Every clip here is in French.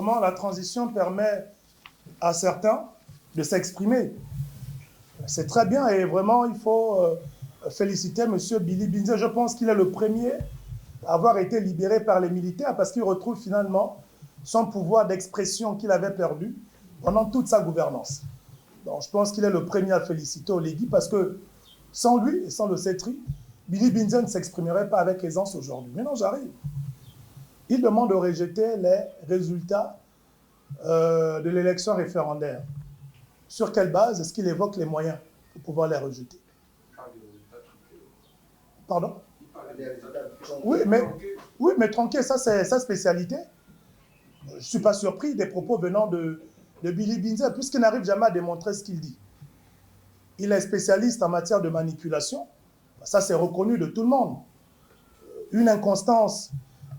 justement, la transition permet à certains de s'exprimer. C'est très bien et vraiment, il faut féliciter M. Billy Binze. Je pense qu'il est le premier à avoir été libéré par les militaires parce qu'il retrouve finalement son pouvoir d'expression qu'il avait perdu pendant toute sa gouvernance. Donc, je pense qu'il est le premier à féliciter Oligui parce que sans lui et sans le CETRI, Billy Binze ne s'exprimerait pas avec aisance aujourd'hui. Maintenant, j'arrive. Il demande de rejeter les résultats de l'élection référendaire. Sur quelle base est-ce qu'il évoque les moyens pour pouvoir les rejeter? Pardon? Oui, mais tronqué, ça c'est sa spécialité. Je ne suis pas surpris des propos venant de Billy Binze, puisqu'il n'arrive jamais à démontrer ce qu'il dit. Il est spécialiste en matière de manipulation. Ça, c'est reconnu de tout le monde. Une inconstance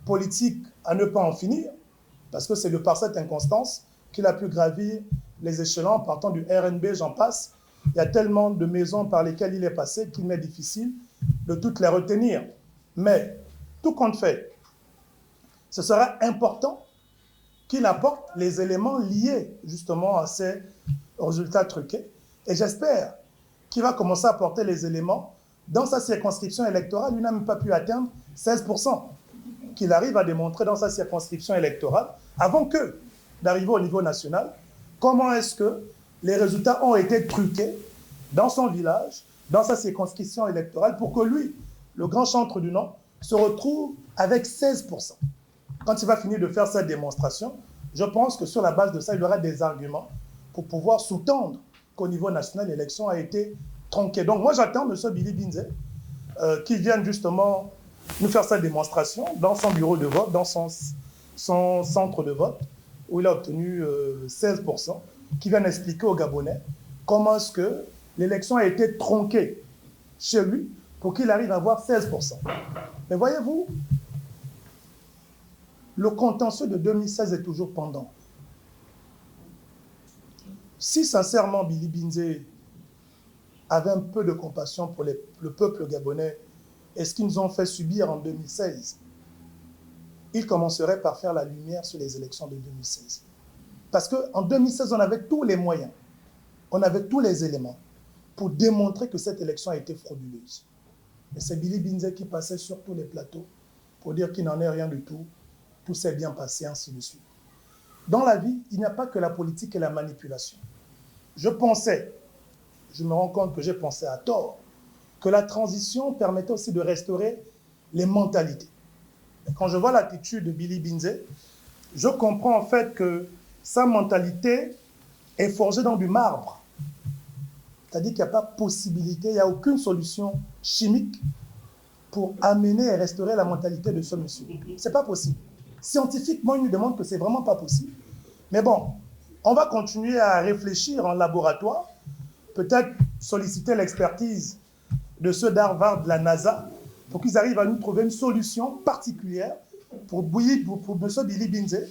politique à ne pas en finir, parce que c'est de par cette inconstance qu'il a pu gravir les échelons, partant du RNB, j'en passe. Il y a tellement de maisons par lesquelles il est passé qu'il m'est difficile de toutes les retenir. Mais, tout compte fait, ce sera important qu'il apporte les éléments liés justement à ces résultats truqués. Et j'espère qu'il va commencer à apporter les éléments dans sa circonscription électorale. Il n'a même pas pu atteindre 16%, qu'il arrive à démontrer dans sa circonscription électorale, avant que d'arriver au niveau national, comment est-ce que les résultats ont été truqués dans son village, dans sa circonscription électorale, pour que lui, le grand chantre du nom, se retrouve avec 16%. Quand il va finir de faire cette démonstration, je pense que sur la base de ça, il y aura des arguments pour pouvoir sous-tendre qu'au niveau national, l'élection a été tronquée. Donc moi, j'attends M. Billy Binze qui vienne justement nous faire cette démonstration dans son bureau de vote, dans son centre de vote, où il a obtenu 16%, qui vienne expliquer aux Gabonais comment est-ce que l'élection a été tronquée chez lui pour qu'il arrive à avoir 16%. Mais voyez-vous, le contentieux de 2016 est toujours pendant. Si sincèrement Billy Binze avait un peu de compassion pour le peuple gabonais et ce qu'ils nous ont fait subir en 2016, il commencerait par faire la lumière sur les élections de 2016. Parce qu'en 2016, on avait tous les moyens, on avait tous les éléments pour démontrer que cette élection a été frauduleuse. Mais c'est Billy Binze qui passait sur tous les plateaux pour dire qu'il n'en est rien du tout, tout s'est bien passé, ainsi de suite. Dans la vie, il n'y a pas que la politique et la manipulation. Je me rends compte que j'ai pensé à tort, que la transition permettait aussi de restaurer les mentalités. Et quand je vois l'attitude de Billy Binze, je comprends en fait que sa mentalité est forgée dans du marbre. C'est-à-dire qu'il n'y a pas possibilité, il n'y a aucune solution chimique pour amener et restaurer la mentalité de ce monsieur. Ce n'est pas possible. Scientifiquement, il nous demande que ce n'est vraiment pas possible. Mais bon, on va continuer à réfléchir en laboratoire, peut-être solliciter l'expertise de ceux d'Harvard, de la NASA, pour qu'ils arrivent à nous trouver une solution particulière pour M. Billy Binze,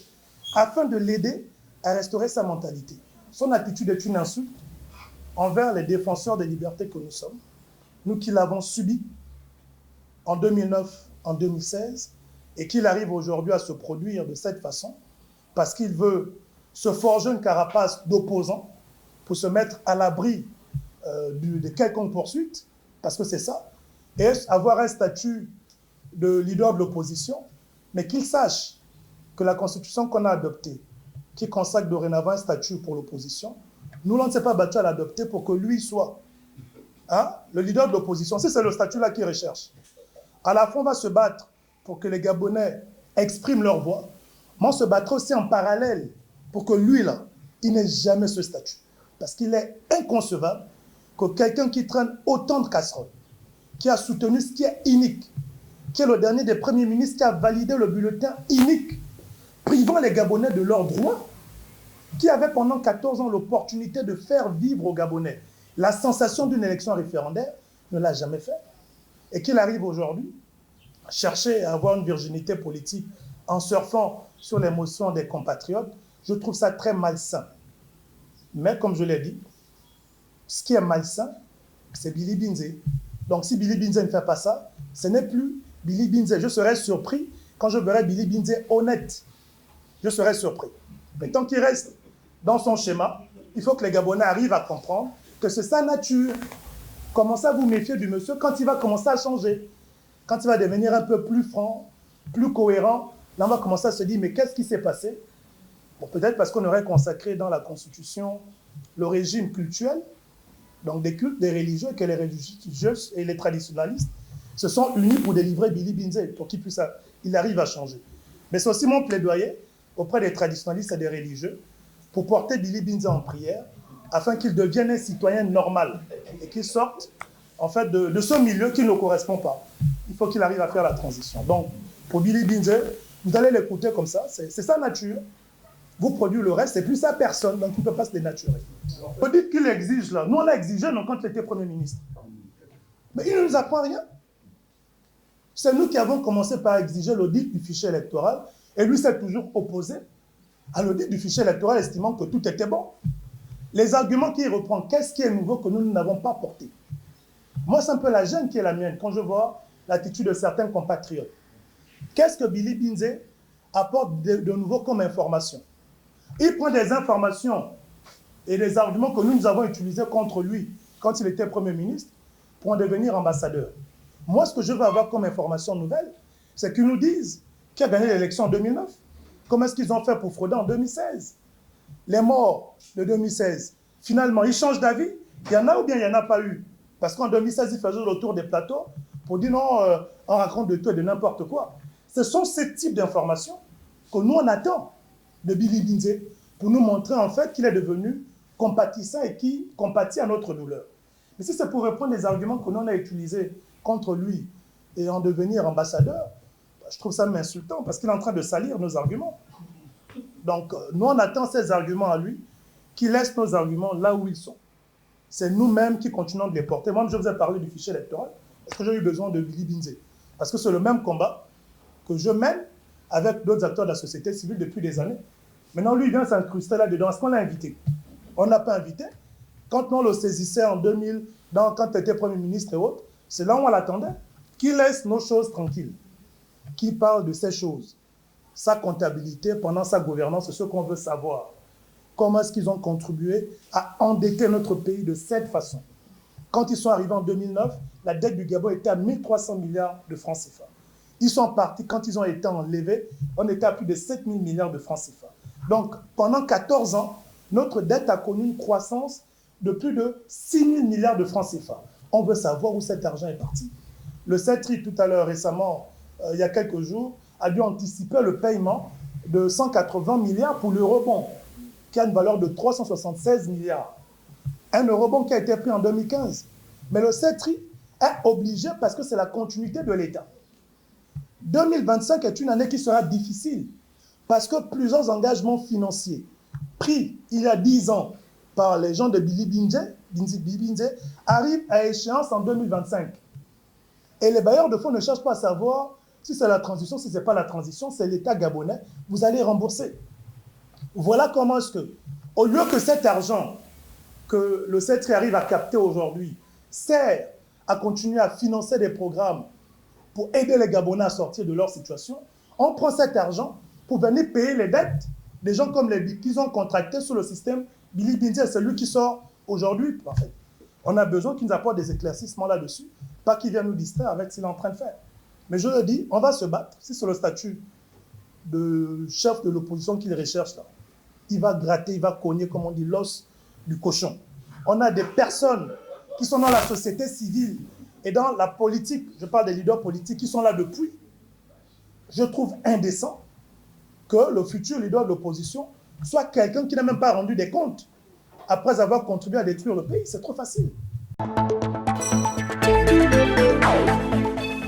afin de l'aider à restaurer sa mentalité. Son attitude est une insulte envers les défenseurs des libertés que nous sommes, nous qui l'avons subi en 2009, en 2016, et qu'il arrive aujourd'hui à se produire de cette façon, parce qu'il veut se forger une carapace d'opposants pour se mettre à l'abri de quelconque poursuite, parce que c'est ça, et avoir un statut de leader de l'opposition, mais qu'il sache que la constitution qu'on a adoptée, qui consacre dorénavant un statut pour l'opposition, nous, on ne s'est pas battu à l'adopter pour que lui soit le leader de l'opposition. Si c'est le statut-là qu'il recherche, à la fin, on va se battre pour que les Gabonais expriment leur voix, mais on se battra aussi en parallèle pour que lui, là, il n'ait jamais ce statut. Parce qu'il est inconcevable que quelqu'un qui traîne autant de casseroles, qui a soutenu ce qui est unique, qui est le dernier des premiers ministres qui a validé le bulletin unique, privant les Gabonais de leurs droits, qui avait pendant 14 ans l'opportunité de faire vivre aux Gabonais la sensation d'une élection référendaire, ne l'a jamais fait. Et qu'il arrive aujourd'hui à chercher à avoir une virginité politique en surfant sur l'émotion des compatriotes, je trouve ça très malsain. Mais comme je l'ai dit, ce qui est malsain, c'est Billy Binze. Donc si Billy Binze ne fait pas ça, ce n'est plus Billy Binze. Je serais surpris quand je verrai Billy Binze honnête. Je serais surpris. Mais tant qu'il reste dans son schéma, il faut que les Gabonais arrivent à comprendre que c'est sa nature. Commencez à vous méfier du monsieur quand il va commencer à changer. Quand il va devenir un peu plus franc, plus cohérent, là on va commencer à se dire, mais qu'est-ce qui s'est passé? Bon, peut-être parce qu'on aurait consacré dans la Constitution le régime cultuel, donc des cultes, des religieux, que les religieux et les traditionnalistes se sont unis pour délivrer Billy Binze, pour qu'il puisse, il arrive à changer. Mais c'est aussi mon plaidoyer auprès des traditionnalistes et des religieux pour porter Billy Binze en prière, afin qu'il devienne un citoyen normal et qu'il sorte en fait de ce milieu qui ne correspond pas. Il faut qu'il arrive à faire la transition. Donc, pour Billy Binze, vous allez l'écouter comme ça, c'est sa nature. Vous produisez le reste, c'est plus sa personne, donc il ne peut pas se dénaturer. Vous dites qu'il exige là. Nous, on a exigé donc, quand il était Premier ministre. Mais il ne nous apprend rien. C'est nous qui avons commencé par exiger l'audit du fichier électoral, et lui s'est toujours opposé à l'audit du fichier électoral, estimant que tout était bon. Les arguments qu'il reprend, qu'est-ce qui est nouveau que nous n'avons pas porté? Moi, c'est un peu la gêne qui est la mienne quand je vois l'attitude de certains compatriotes. Qu'est-ce que Billy Binze apporte de nouveau comme information? Il prend des informations et des arguments que nous avons utilisés contre lui quand il était Premier ministre pour en devenir ambassadeur. Moi, ce que je veux avoir comme information nouvelle, c'est qu'ils nous disent qui a gagné l'élection en 2009. Comment est-ce qu'ils ont fait pour frauder en 2016? Les morts de 2016, finalement, ils changent d'avis. Il y en a ou bien il n'y en a pas eu? Parce qu'en 2016, ils faisaient le tour des plateaux pour dire non, on raconte de tout et de n'importe quoi. Ce sont ces types d'informations que nous, on attend de Billy Binze pour nous montrer en fait qu'il est devenu compatissant et qui compatit à notre douleur. Mais si c'est pour répondre aux arguments que nous, on a utilisés contre lui et en devenir ambassadeur, je trouve ça insultant parce qu'il est en train de salir nos arguments. Donc, nous, on attend ces arguments à lui, qu'il laisse nos arguments là où ils sont. C'est nous-mêmes qui continuons de les porter. Moi, je vous ai parlé du fichier électoral. Est-ce que j'ai eu besoin de Billy Binze? Parce que c'est le même combat que je mène avec d'autres acteurs de la société civile depuis des années. Maintenant, lui, il vient s'incruster là-dedans. Est-ce qu'on l'a invité? On n'a pas invité. Quand on le saisissait en 2000, quand il était Premier ministre et autres, c'est là où on l'attendait. Qu'il laisse nos choses tranquilles. Qu'il parle de ces choses. Sa comptabilité pendant sa gouvernance, c'est ce qu'on veut savoir. Comment est-ce qu'ils ont contribué à endetter notre pays de cette façon? Quand ils sont arrivés en 2009, la dette du Gabon était à 1300 milliards de francs CFA. Ils sont partis, quand ils ont été enlevés, on était à plus de 7000 milliards de francs CFA. Donc, pendant 14 ans, notre dette a connu une croissance de plus de 6000 milliards de francs CFA. On veut savoir où cet argent est parti. Le CETRI, tout à l'heure, récemment, il y a quelques jours, a dû anticiper le paiement de 180 milliards pour l'eurobond, qui a une valeur de 376 milliards. Un eurobond qui a été pris en 2015. Mais le CETRI est obligé parce que c'est la continuité de l'État. 2025 est une année qui sera difficile parce que plusieurs engagements financiers pris il y a 10 ans par les gens de Billy Binze arrivent à échéance en 2025. Et les bailleurs de fonds ne cherchent pas à savoir si c'est la transition, si ce n'est pas la transition, c'est l'État gabonais, vous allez rembourser. Voilà comment est-ce que, au lieu que cet argent que le CETRI arrive à capter aujourd'hui sert à continuer à financer des programmes pour aider les Gabonais à sortir de leur situation, on prend cet argent pour venir payer les dettes des gens comme les BIC qu'ils ont contractés sous le système Billy Binze, c'est lui qui sort aujourd'hui. En fait, on a besoin qu'il nous apporte des éclaircissements là-dessus, pas qu'il vienne nous distraire avec ce qu'il est en train de faire. Mais je le dis, on va se battre. Si c'est le statut de chef de l'opposition qu'il recherche là, il va gratter, il va cogner, comme on dit, l'os du cochon. On a des personnes qui sont dans la société civile et dans la politique, je parle des leaders politiques qui sont là depuis. Je trouve indécent que le futur leader de l'opposition soit quelqu'un qui n'a même pas rendu des comptes après avoir contribué à détruire le pays. C'est trop facile.